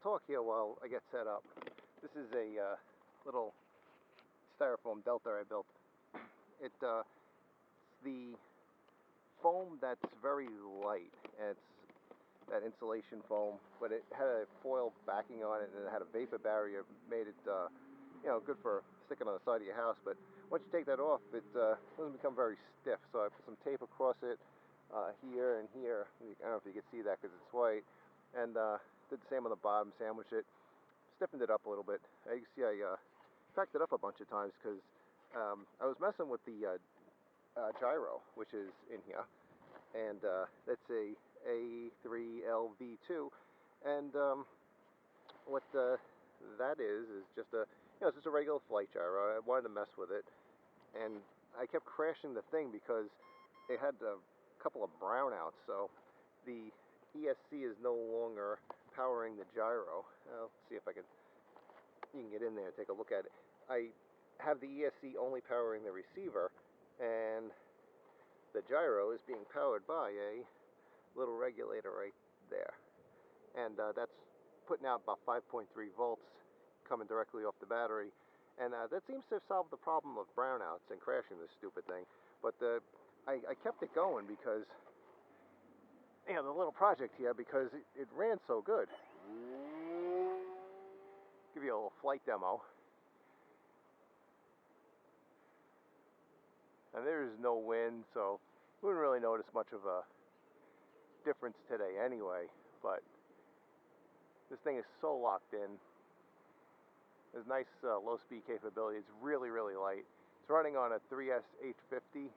talk here while I get set up. This is a little styrofoam delta I built. It's the foam that's very light. It's that insulation foam, but it had a foil backing on it, and it had a vapor barrier, made it good for sticking on the side of your house. But once you take that off, it doesn't become very stiff. So I put some tape across it here and here. I don't know if you can see that because it's white. And did the same on the bottom, sandwiched it, stiffened it up a little bit. You can see I cracked it up a bunch of times because I was messing with the gyro, which is in here, and that's a A3LV2, and what that is just a it's just a regular flight gyro. I wanted to mess with it, and I kept crashing the thing because it had a couple of brownouts, so the ESC is no longer powering the gyro. I'll see if you can get in there and take a look at it. I have the ESC only powering the receiver, and the gyro is being powered by a little regulator right there, and that's putting out about 5.3 volts coming directly off the battery, and that seems to have solved the problem of brownouts and crashing this stupid thing. But I kept it going because the little project here, because it ran so good. Give you a little flight demo. And there's no wind, so you wouldn't really notice much of a difference today anyway, but this thing is so locked in. There's nice low-speed capability. It's really, really light. It's running on a 3S 850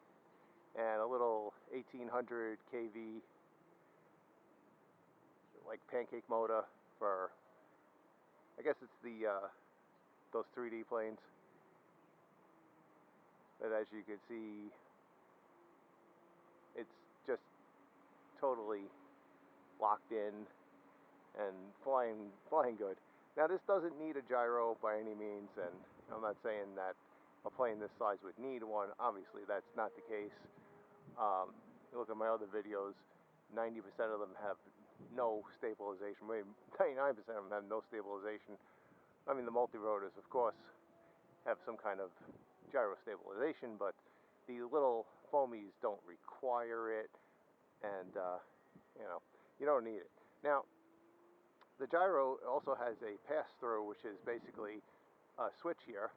and a little 1800 kV like pancake motor for, I guess it's the those 3D planes. But as you can see, it's just totally locked in and flying good. Now this doesn't need a gyro by any means, and I'm not saying that a plane this size would need one. Obviously that's not the case. You look at my other videos, 90% of them have no stabilization. Maybe 99% of them have no stabilization. I mean, the multi-rotors, of course, have some kind of gyro stabilization, but the little foamies don't require it, and you don't need it. Now, the gyro also has a pass-through, which is basically a switch here,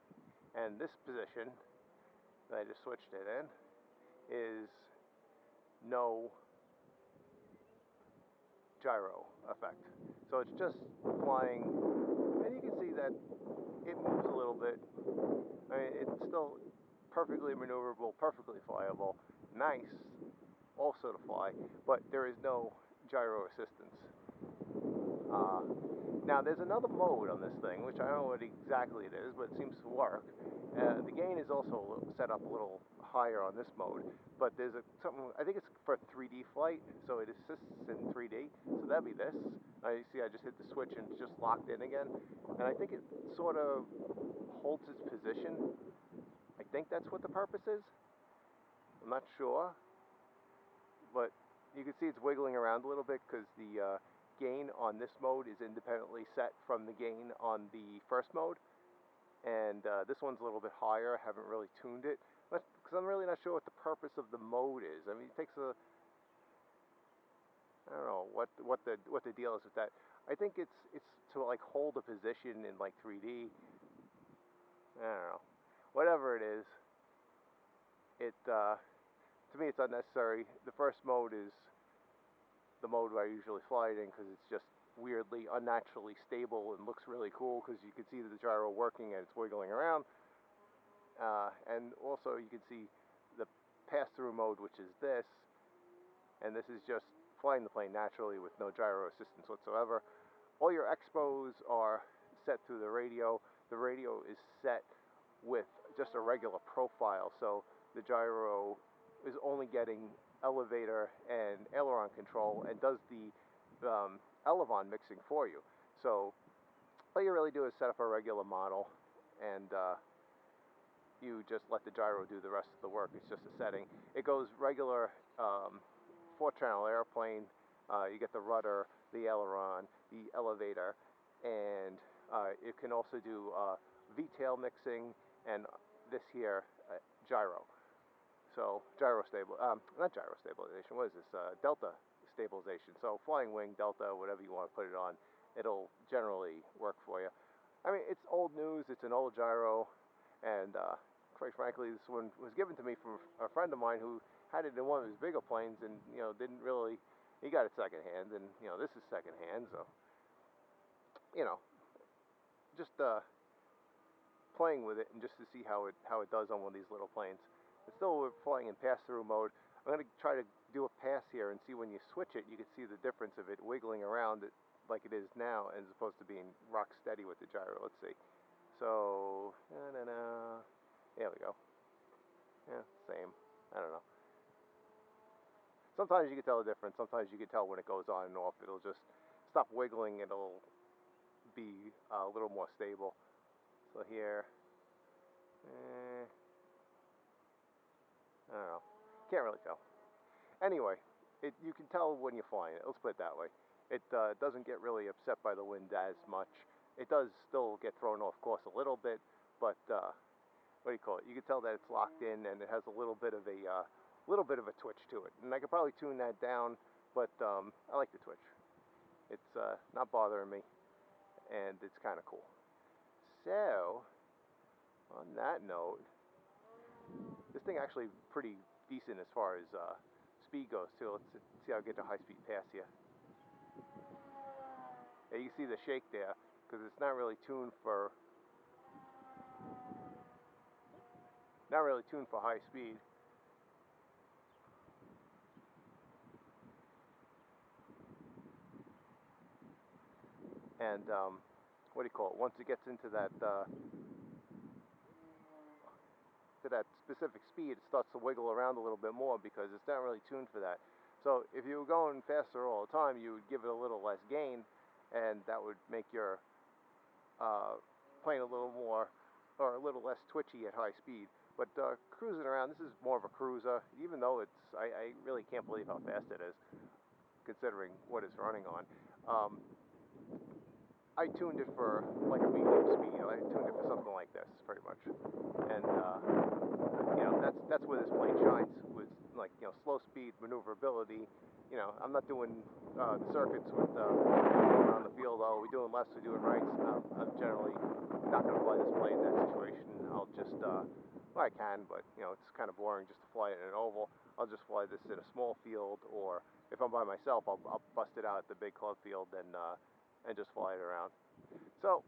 and this position that I just switched it in is no gyro effect. So it's just flying, and you can see that it moves a little bit. I mean, it's still perfectly maneuverable, perfectly flyable, nice also to fly, but there is no gyro assistance. Now there's another mode on this thing, which I don't know what exactly it is, but it seems to work. The gain is also set up a little higher on this mode, but there's something, I think it's for 3D flight, so it assists in 3D, so that'd be this. You see I just hit the switch and it's just locked in again, and I think it sort of holds its position. I think that's what the purpose is. I'm not sure, but you can see it's wiggling around a little bit because the gain on this mode is independently set from the gain on the first mode, and this one's a little bit higher. I haven't really tuned it because I'm really not sure what the purpose of the mode is. I mean, it takes I don't know what the deal is with that. I think it's to like hold a position in like 3D. I don't know. Whatever it is, to me it's unnecessary. The first mode is the mode where I usually fly it in because it's just weirdly, unnaturally stable and looks really cool because you can see the gyro working and it's wiggling around. And also you can see the pass-through mode, which is this, and this is just flying the plane naturally with no gyro assistance whatsoever. All your expos are set through the radio. The radio is set with just a regular profile, so the gyro is only getting elevator and aileron control and does the elevon mixing for you. So all you really do is set up a regular model, and you just let the gyro do the rest of the work. It's just a setting. It goes regular 4-channel airplane. You get the rudder, the aileron, the elevator, and it can also do V-tail mixing and this here gyro. So not gyro stabilization. What is this? Delta stabilization. So flying wing, delta, whatever you want to put it on, it'll generally work for you. I mean, it's old news. It's an old gyro, and quite frankly, this one was given to me from a friend of mine who had it in one of his bigger planes, and didn't really. He got it secondhand, and this is secondhand, so just playing with it and just to see how it does on one of these little planes. And still, we're flying in pass-through mode. I'm going to try to do a pass here and see when you switch it, you can see the difference of it wiggling around it like it is now as opposed to being rock steady with the gyro. Let's see. So, there we go. Yeah, same. I don't know. Sometimes you can tell the difference. Sometimes you can tell when it goes on and off. It'll just stop wiggling. It'll be a little more stable. So here, I don't know. Can't really tell. Anyway, you can tell when you're flying it. Let's put it that way. It doesn't get really upset by the wind as much. It does still get thrown off course a little bit, but what do you call it? You can tell that it's locked in, and it has a little bit of a twitch to it. And I could probably tune that down, but I like the twitch. It's not bothering me, and it's kind of cool. So, on that note, this thing actually pretty decent as far as speed goes too. Let's see how I get to high-speed pass here. Yeah, you can see the shake there because it's not really tuned for high speed. And what do you call it? Once it gets into that specific speed, it starts to wiggle around a little bit more because it's not really tuned for that. So if you were going faster all the time, you would give it a little less gain, and that would make your plane a little more or a little less twitchy at high speed. But cruising around, this is more of a cruiser, even though I really can't believe how fast it is, considering what it's running on. I tuned it for like a medium speed. I tuned it for something like this, pretty much. And that's where this plane shines, with like slow speed, maneuverability. I'm not doing the circuits with around the field. Oh, we're doing lefts, we're doing rights. I'm generally not going to fly this plane in that situation. I'll just I can, but it's kind of boring just to fly it in an oval. I'll just fly this in a small field, or if I'm by myself, I'll bust it out at the big club field and just fly it around. So,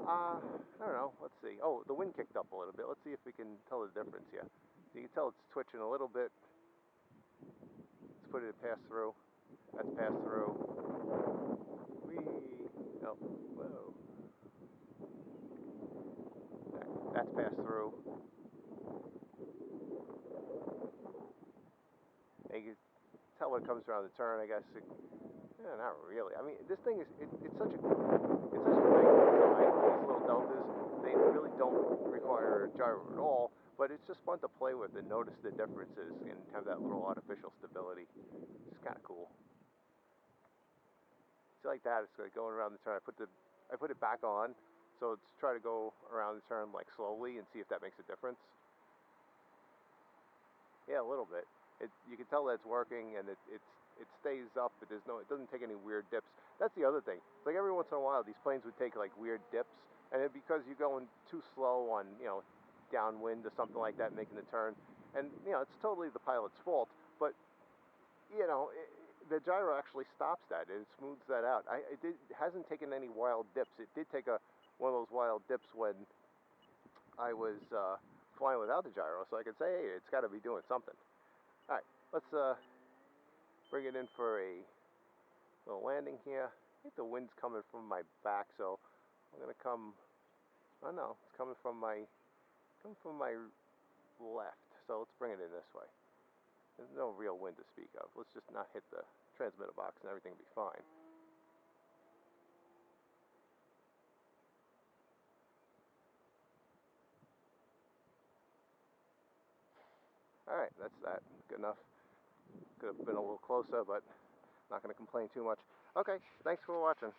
I don't know, let's see. Oh, the wind kicked up a little bit. Let's see if we can tell the difference here. So you can tell it's twitching a little bit. Let's put it in pass through. That's pass through. Whee! Oh, whoa. That's pass through. And you can tell when it comes around the turn, I guess. Not really. I mean, this thing is, it's such a nice design. These little deltas, they really don't require gyro at all, but it's just fun to play with and notice the differences and have that little artificial stability. It's kind of cool. See, like that, it's like going around the turn. I put it back on, so let's try to go around the turn like slowly and see if that makes a difference. Yeah, a little bit. You can tell that it's working, and it stays up. It doesn't take any weird dips. That's the other thing. It's like every once in a while, these planes would take like weird dips, and it's because you're going too slow on downwind or something like that, making the turn, and it's totally the pilot's fault. But the gyro actually stops that. It smooths that out. It hasn't taken any wild dips. It did take one of those wild dips when I was flying without the gyro, so I could say, hey, it's got to be doing something. All right, let's bring it in for a little landing here. I think the wind's coming from my back, so I'm gonna come. Oh no, it's coming from my left. So let's bring it in this way. There's no real wind to speak of. Let's just not hit the transmitter box, and everything will be fine. All right, that's that. Good enough. Could have been a little closer, but not going to complain too much. Okay, thanks for watching.